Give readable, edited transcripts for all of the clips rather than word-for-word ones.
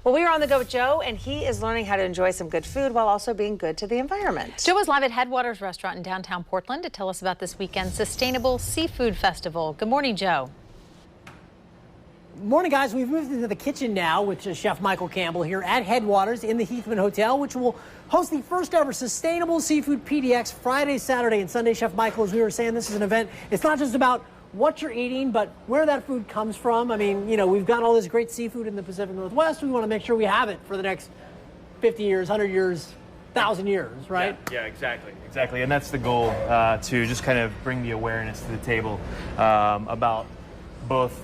Well, we are on the go with Joe, and he is learning how to enjoy some good food while also being good to the environment. Joe is live at Headwaters Restaurant in downtown Portland to tell us about this weekend's Sustainable Seafood Festival. Good morning, Joe. Morning, guys. We've moved into the kitchen now with Chef Michael Campbell here at Headwaters in the Heathman Hotel, which will host the first ever Sustainable Seafood PDX Friday, Saturday, and Sunday. Chef Michael, as we were saying, this is an event. It's not just about what you're eating, but where that food comes from. I mean, you know, we've got all this great seafood in the Pacific Northwest. We want to make sure we have it for the next 50 years, 100 years, 1,000 years, right? Yeah, exactly. And that's the goal, to just kind of bring the awareness to the table about both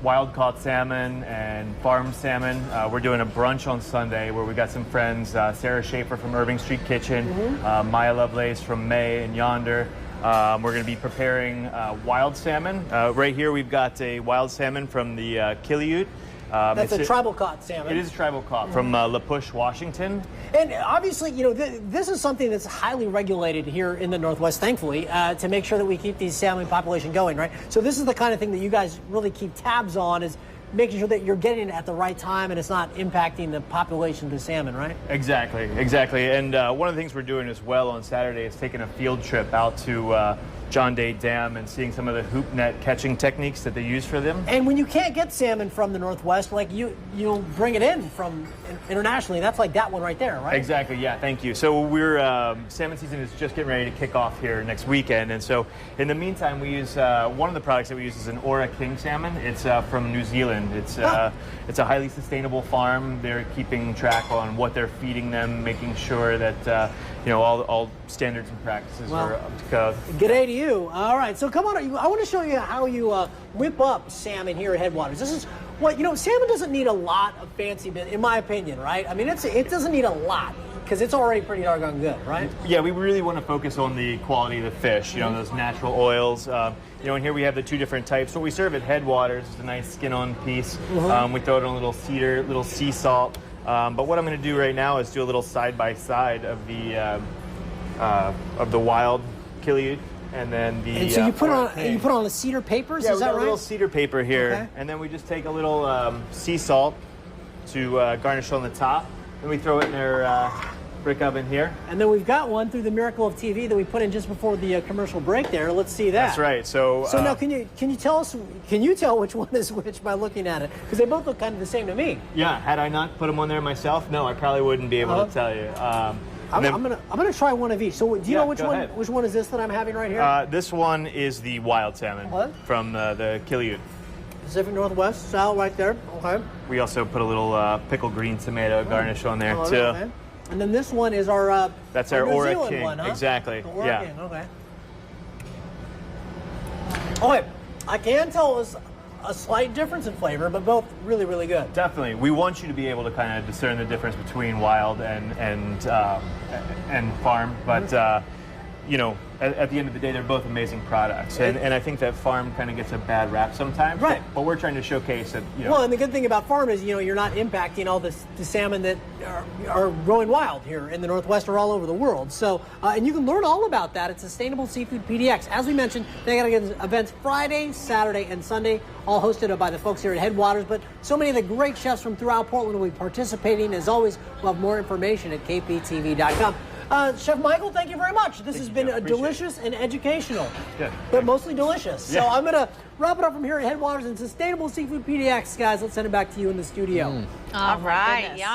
wild-caught salmon and farm salmon. We're doing a brunch on Sunday where we got some friends, Sarah Schaefer from Irving Street Kitchen, Maya Lovelace from May and Yonder. We're going to be preparing wild salmon. Right here we've got a wild salmon from the Quileute. That's a tribal caught salmon. It is tribal caught from La Push, Washington. And obviously, you know, this is something that's highly regulated here in the Northwest, thankfully, to make sure that we keep these salmon population going, right? So this is the kind of thing that you guys really keep tabs on, is making sure that you're getting it at the right time and it's not impacting the population of the salmon, right? Exactly. And one of the things we're doing as well on Saturday is taking a field trip out to John Day Dam and seeing some of the hoop net catching techniques that they use for them. And when you can't get salmon from the Northwest, like you'll bring it in from internationally. That's like that one right there, right? Exactly, yeah, thank you. So we're, salmon season is just getting ready to kick off here next weekend. And so in the meantime, we use, one of the products that we use is an Ora King salmon. It's from New Zealand. It's a highly sustainable farm. They're keeping track on what they're feeding them, making sure that, you know, all standards and practices are up to code. G'day to you. All right, so come on. I want to show you how you whip up salmon here at Headwaters. This is what, you know, salmon doesn't need a lot of fancy bit, in my opinion, right? I mean, it doesn't need a lot because it's already pretty doggone good, right? Yeah, we really want to focus on the quality of the fish, you know, those natural oils. You know, and here we have the two different types. What we serve at Headwaters is a nice skin-on piece. We throw it in a little cedar, little sea salt. But what I'm going to do right now is do a little side-by-side of the wild Quileute and then the. And so you put on the cedar papers. Yeah, is that we got right? a little cedar paper here, and then we just take a little sea salt to garnish on the top. Then we throw it in our brick oven here. And then we've got one through the miracle of TV that we put in just before the commercial break there. Let's see that. That's right. So now can you tell which one is which by looking at it? Because they both look kind of the same to me. Yeah. Had I not put them on there myself, no, I probably wouldn't be able to tell you. I'm gonna try one of each. So do you know which one is this that I'm having right here? This one is the wild salmon from the Quileute. Pacific Northwest style right there. Okay. We also put a little pickled green tomato garnish on there too. Okay. And then this one is our that's our New Ora Zealand King. one, huh? Exactly. The Ora King. Okay. Okay. I can tell it's a slight difference in flavor, but both really, really good. Definitely. We want you to be able to kind of discern the difference between wild and farm, but you know, at the end of the day, they're both amazing products, and I think that farm kind of gets a bad rap sometimes. Right. But we're trying to showcase that. You know, well, and the good thing about farm is, you know, you're not impacting all the salmon that are growing wild here in the Northwest or all over the world. So, and you can learn all about that at Sustainable Seafood PDX. As we mentioned, they got to get events Friday, Saturday, and Sunday, all hosted by the folks here at Headwaters. But so many of the great chefs from throughout Portland will be participating. As always, we'll have more information at kptv.com. Chef Michael, thank you very much. This has been delicious and educational, but mostly delicious. Yeah. So I'm going to wrap it up from here at Headwaters and Sustainable Seafood PDX. Guys, let's send it back to you in the studio. All right. Yeah.